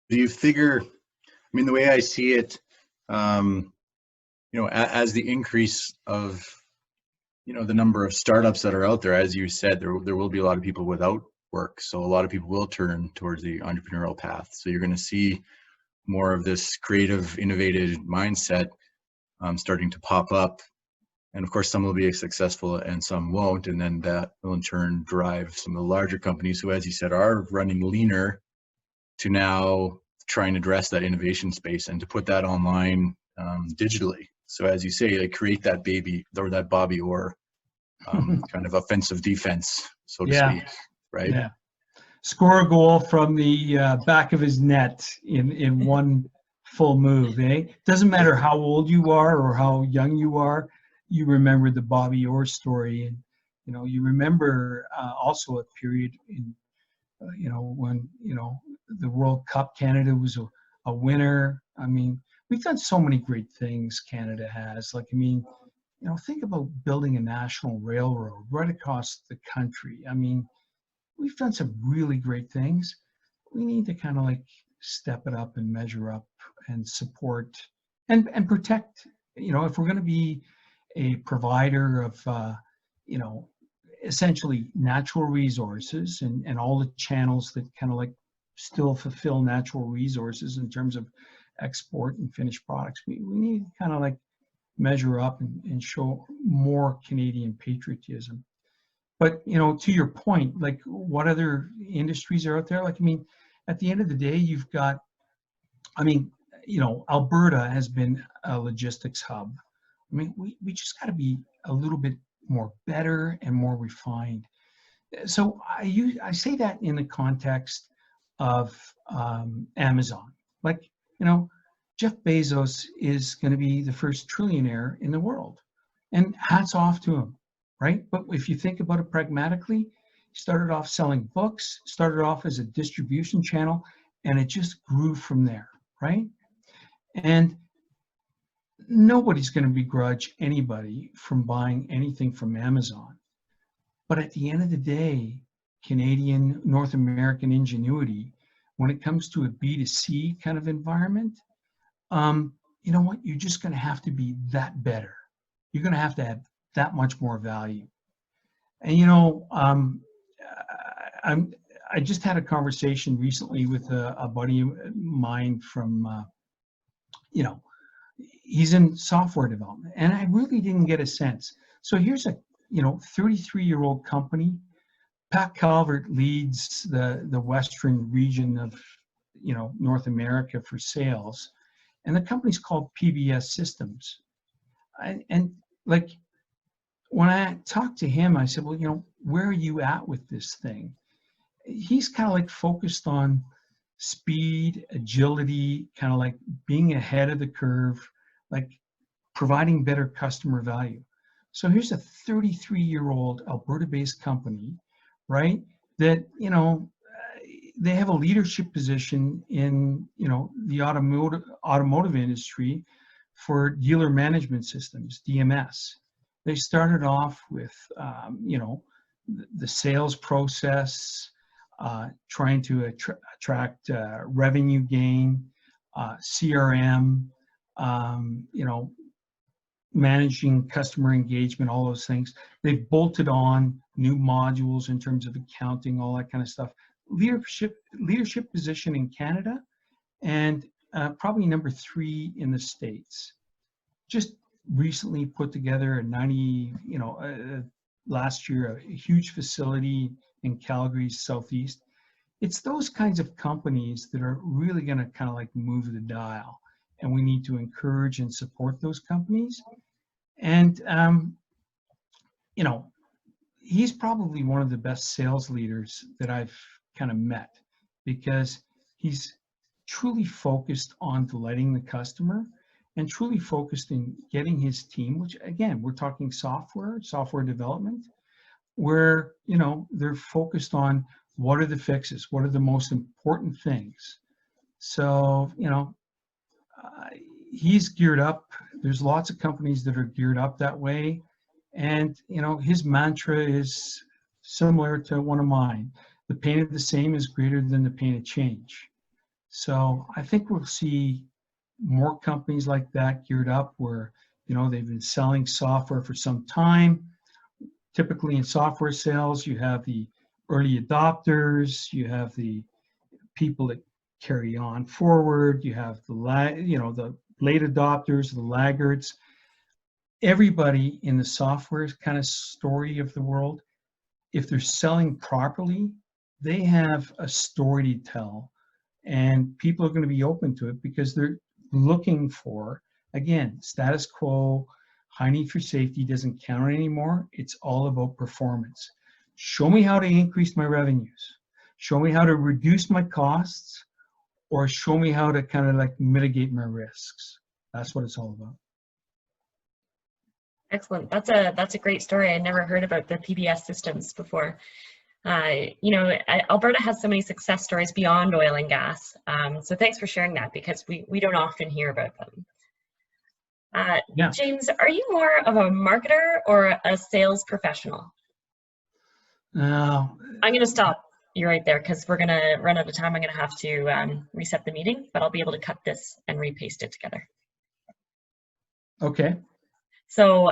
Do you figure, I mean, the way I see it, um, as the increase of, the number of startups that are out there, as you said, there will be a lot of people without work. So a lot of people will turn towards the entrepreneurial path. So you're going to see more of this creative, innovative mindset starting to pop up. And of course, some will be successful and some won't. And then that will in turn drive some of the larger companies who, as you said, are running leaner to now try and address that innovation space and to put that online digitally. So as you say, like create that baby or that Bobby Orr kind of offensive defense, so to speak, right? Yeah. Score a goal from the back of his net in one full move, eh? Doesn't matter how old you are or how young you are, you remember the Bobby Orr story. And, you remember also a period in, when, the World Cup, Canada was a winner. I mean, we've done so many great things Canada has. Like, I mean, think about building a national railroad right across the country. I mean, we've done some really great things. We need to kind of like step it up and measure up and support and protect, if we're going to be a provider of, essentially natural resources and all the channels that kind of like still fulfill natural resources in terms of export and finished products. We need to kind of like measure up and show more Canadian patriotism. But, to your point, like what other industries are out there? Like, I mean, at the end of the day, you've got, Alberta has been a logistics hub. I mean, we just got to be a little bit more better and more refined. So I say that in the context of Amazon. Like, Jeff Bezos is going to be the first trillionaire in the world, and hats off to him, right? But if you think about it pragmatically, he started off selling books, started off as a distribution channel, and it just grew from there, right? And nobody's going to begrudge anybody from buying anything from Amazon. But at the end of the day, Canadian, North American ingenuity, when it comes to a B2C kind of environment, you know what? You're just going to have to be that better. You're going to have that much more value. And, I just had a conversation recently with a buddy of mine from, he's in software development, and I really didn't get a sense. So here's a 33-year-old company. Pat Calvert leads the western region of North America for sales, and the company's called PBS Systems. And like when I talked to him, I said, well, where are you at with this thing? He's kind of like focused on speed, agility, kind of like being ahead of the curve, like providing better customer value. So here's a 33-year-old Alberta-based company, right? That, they have a leadership position in, the automotive industry for dealer management systems, DMS. They started off with, the sales process, trying to attract revenue gain, CRM, managing customer engagement, all those things. They've bolted on new modules in terms of accounting, all that kind of stuff. Leadership position in Canada, and probably number 3 in the States. Just recently put together last year, a huge facility in Calgary's southeast. It's those kinds of companies that are really going to kind of like move the dial, and we need to encourage and support those companies. And he's probably one of the best sales leaders that I've kind of met, because he's truly focused on delighting the customer and truly focused in getting his team, which again, we're talking software development, where, they're focused on what are the fixes, what are the most important things. So, he's geared up. There's lots of companies that are geared up that way. And, his mantra is similar to one of mine. The pain of the same is greater than the pain of change. So I think we'll see more companies like that geared up where, they've been selling software for some time. Typically in software sales, you have the early adopters, you have the people that carry on forward, you have the the late adopters, the laggards. Everybody in the software kind of story of the world, if they're selling properly, they have a story to tell, and people are going to be open to it because they're looking for, again, status quo. High need for safety doesn't count anymore. It's all about performance. Show me how to increase my revenues. Show me how to reduce my costs, or show me how to kind of like mitigate my risks. That's what it's all about. Excellent. That's a great story. I never heard about the PBS systems before. Alberta has so many success stories beyond oil and gas. So thanks for sharing that, because we don't often hear about them. Yeah. James, are you more of a marketer or a sales professional? I'm going to stop you right there because we're going to run out of time. I'm going to have to reset the meeting, but I'll be able to cut this and repaste it together. Okay. So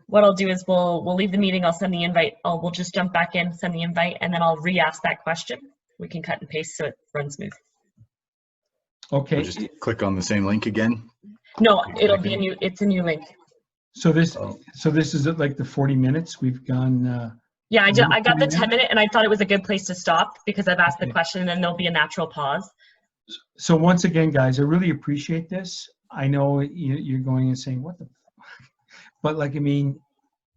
what I'll do is we'll leave the meeting. I'll send the invite. We'll just jump back in, send the invite, and then I'll re-ask that question. We can cut and paste so it runs smooth. Okay. So just click on the same link again. No, it'll be it's a new link. So this is it, like the 40 minutes we've gone. Yeah, I got the 10-minute, and I thought it was a good place to stop because I've asked the question, and then there'll be a natural pause. So once again, guys, I really appreciate this. I know you're going and saying, what the, but like, I mean,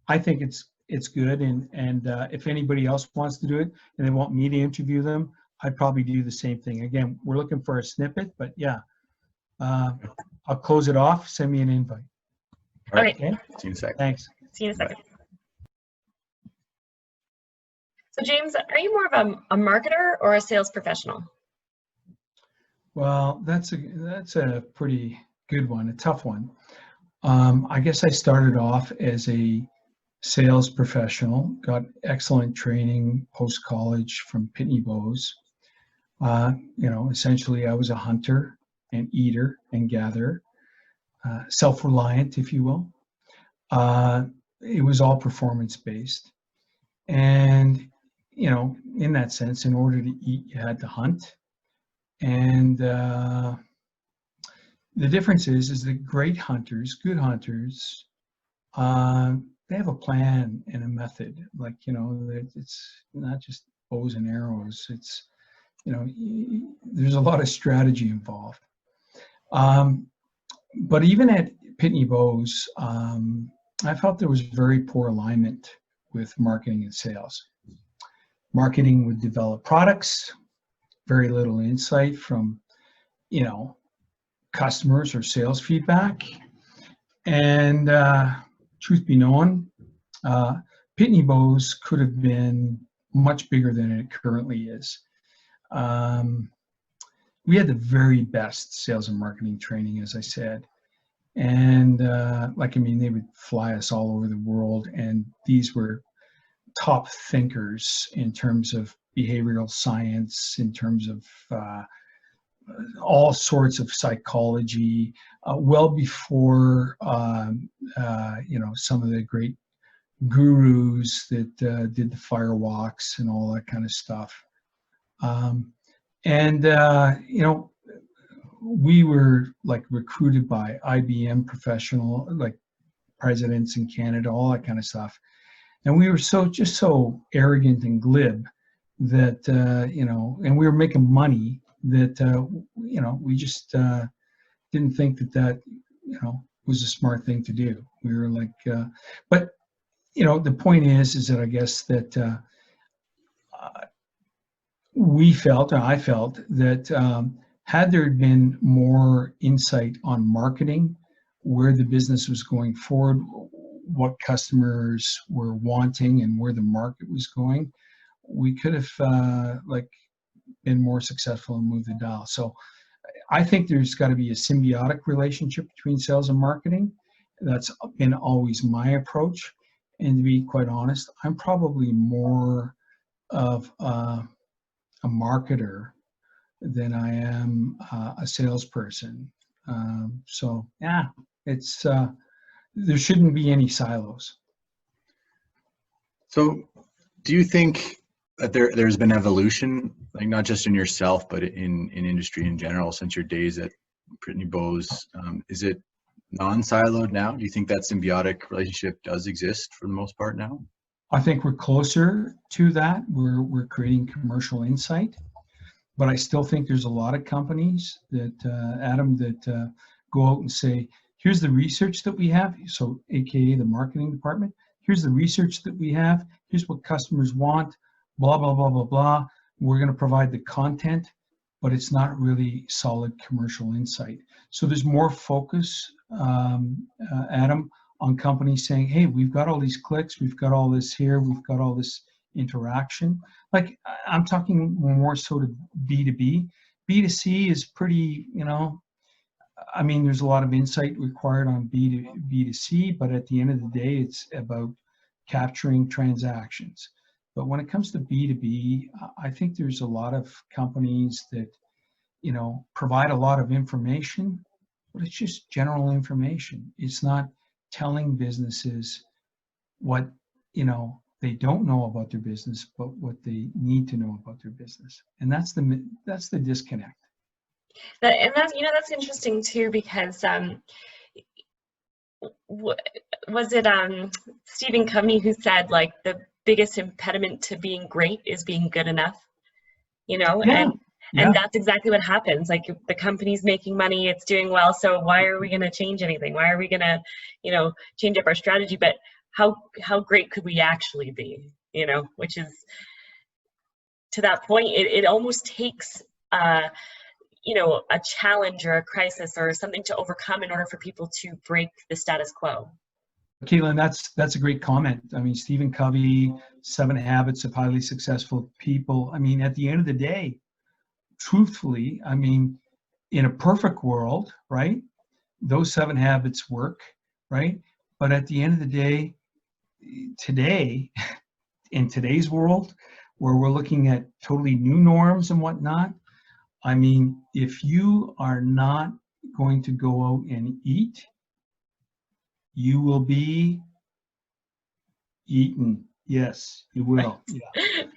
I think it's good. And if anybody else wants to do it and they want me to interview them, I'd probably do the same thing. Again, we're looking for a snippet, but yeah, I'll close it off. Send me an invite. All right. Okay. See you in a second. Thanks. See you in a second. So James, are you more of a marketer or a sales professional? Well, that's a pretty good one, a tough one. I guess I started off as a sales professional, got excellent training post-college from Pitney Bowes. Essentially I was a hunter and eater and gatherer, self-reliant, if you will. It was all performance-based. And, in that sense, in order to eat, you had to hunt. And the difference is that great hunters, good hunters, they have a plan and a method. Like, it's not just bows and arrows. It's, there's a lot of strategy involved. But even at Pitney Bowes, I felt there was very poor alignment with marketing and sales. Marketing would develop products, very little insight from, customers or sales feedback. And truth be known, Pitney Bowes could have been much bigger than it currently is. We had the very best sales and marketing training, as I said. And they would fly us all over the world. And these were top thinkers in terms of behavioral science, in terms of all sorts of psychology, well before some of the great gurus that did the firewalks and all that kind of stuff. We were like recruited by IBM professional, like presidents in Canada, all that kind of stuff. And we were just so arrogant and glib that, and we were making money that, we just didn't think that, was a smart thing to do. We were like, but, the point is that I guess that I felt that had there been more insight on marketing, where the business was going forward, what customers were wanting and where the market was going, we could have been more successful and moved the dial. So I think there's got to be a symbiotic relationship between sales and marketing. That's been always my approach. And to be quite honest, I'm probably more of a marketer than I am a salesperson. So yeah, it's there shouldn't be any silos. So do you think that there's been evolution, like not just in yourself, but in industry in general since your days at Brittany Bowes? Is it non-siloed now? Do you think that symbiotic relationship does exist for the most part now? I think we're closer to that. We're creating commercial insight, but I still think there's a lot of companies that, Adam, that go out and say, here's the research that we have. So AKA the marketing department, here's the research that we have. Here's what customers want, blah, blah, blah, blah, blah. We're going to provide the content, but it's not really solid commercial insight. So there's more focus, Adam, on companies saying, hey, we've got all these clicks, we've got all this here, we've got all this interaction. Like I'm talking more sort of B2B. B2C is pretty, you know, I mean, there's a lot of insight required on B2C, but at the end of the day, it's about capturing transactions. But when it comes to B2B, I think there's a lot of companies that, you know, provide a lot of information, but it's just general information. It's not telling businesses what, you know, they don't know about their business, but what they need to know about their business. And that's the disconnect. And that's, you know, that's interesting too, because was it Stephen Covey who said, like, the biggest impediment to being great is being good enough, you know? Yeah. And that's exactly what happens. Like, the company's making money, it's doing well, so why are we going to change anything? Why are we going to, you know, change up our strategy? But how great could we actually be, you know? Which is, to that point, it almost takes you know, a challenge or a crisis or something to overcome in order for people to break the status quo. Caitlin, that's a great comment. I mean, Stephen Covey, 7 Habits of Highly Successful People. I mean, at the end of the day, truthfully, I mean, in a perfect world, right, those 7 habits work, right? But at the end of the day, today, in today's world, where we're looking at totally new norms and whatnot, I mean, if you are not going to go out and eat, you will be eaten. Yes, you will. Yeah.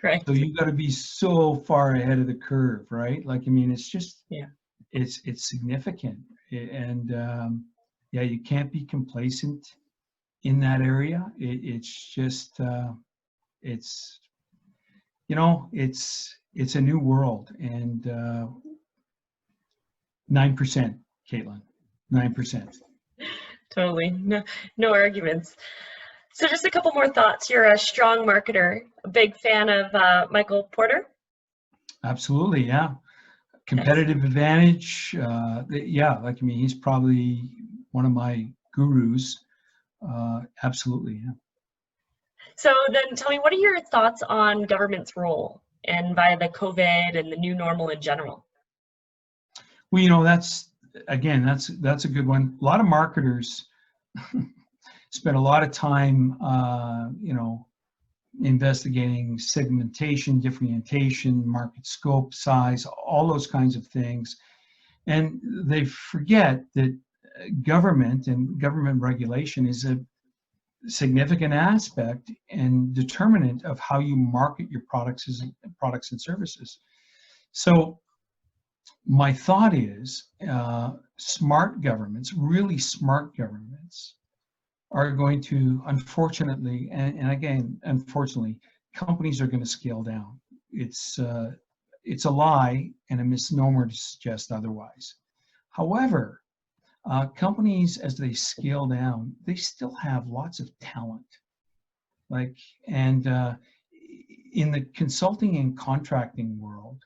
Right. So you got to be so far ahead of the curve, right? Like, I mean, it's just, yeah, it's significant. And yeah, you can't be complacent in that area. It's just, it's, you know, it's a new world. And 9%, Caitlin, 9%. Totally. No arguments. So just a couple more thoughts. You're a strong marketer, a big fan of Michael Porter? Absolutely, yeah. Competitive advantage. Yeah, like, I mean, he's probably one of my gurus. Absolutely, yeah. So then tell me, what are your thoughts on government's role and via the COVID and the new normal in general? Well, you know, that's a good one. A lot of marketers spend a lot of time, you know, investigating segmentation, differentiation, market scope, size, all those kinds of things. And they forget that government and government regulation is a significant aspect and determinant of how you market your products and services. So my thought is smart governments, really smart governments, are going to, unfortunately, and again, unfortunately, companies are going to scale down. It's a lie and a misnomer to suggest otherwise. However, companies, as they scale down, they still have lots of talent. Like, and in the consulting and contracting world,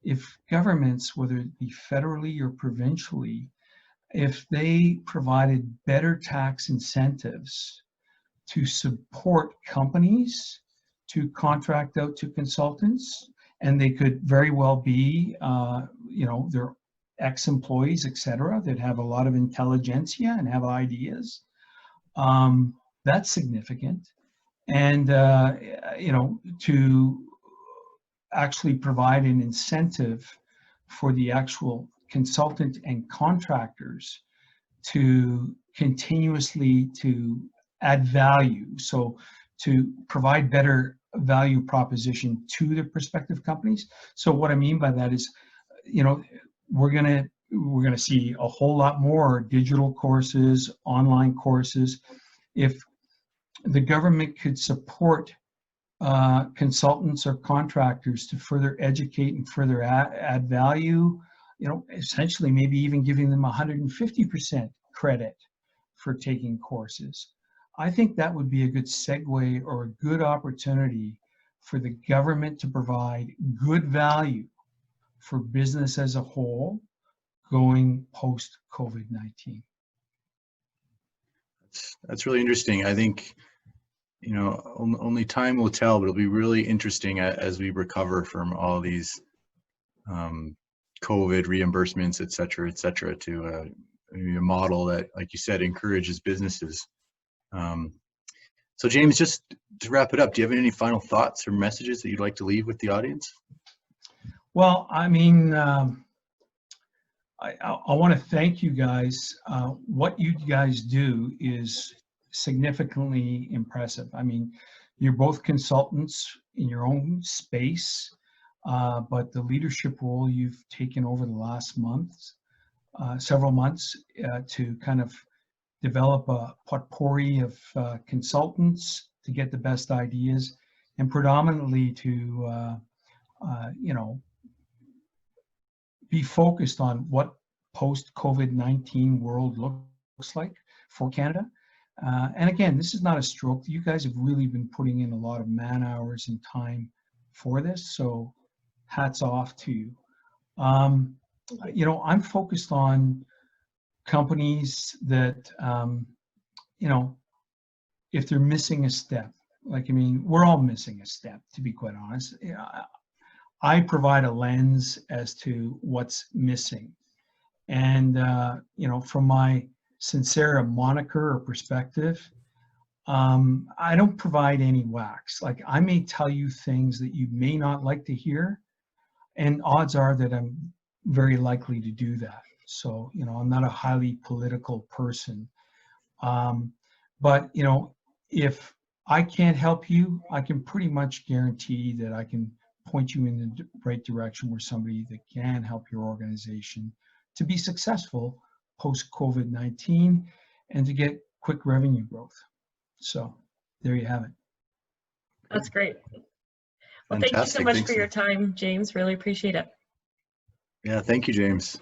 if governments, whether it be federally or provincially, if they provided better tax incentives to support companies to contract out to consultants, and they could very well be, you know, they're ex-employees, et cetera, that have a lot of intelligentsia and have ideas, that's significant. And, you know, to actually provide an incentive for the actual consultant and contractors to continuously to add value. So to provide better value proposition to the prospective companies. So what I mean by that is, you know, we're gonna see a whole lot more digital courses, online courses. If the government could support consultants or contractors to further educate and further add value, you know, essentially maybe even giving them 150% credit for taking courses. I think that would be a good segue or a good opportunity for the government to provide good value for business as a whole going post-COVID-19. That's really interesting. I think, you know, only time will tell, but it'll be really interesting as we recover from all these COVID reimbursements, et cetera, to a model that, like you said, encourages businesses. So James, just to wrap it up, do you have any final thoughts or messages that you'd like to leave with the audience? Well, I mean, I want to thank you guys. What you guys do is significantly impressive. I mean, you're both consultants in your own space, but the leadership role you've taken over the last several months, to kind of develop a potpourri of consultants to get the best ideas, and predominantly to, you know, be focused on what post-COVID-19 world looks like for Canada. And again, this is not a stroke. You guys have really been putting in a lot of man hours and time for this, so hats off to you. You know, I'm focused on companies that, you know, if they're missing a step, like, I mean, we're all missing a step, to be quite honest. I provide a lens as to what's missing. And, you know, from my Sincera moniker or perspective, I don't provide any wax. Like, I may tell you things that you may not like to hear, and odds are that I'm very likely to do that. So, you know, I'm not a highly political person. But, you know, if I can't help you, I can pretty much guarantee that I can point you in the right direction where somebody that can help your organization to be successful post-COVID-19 and to get quick revenue growth. So there you have it. That's great. Well, Fantastic. thank you so much for your time, James. Really appreciate it. Yeah, thank you, James.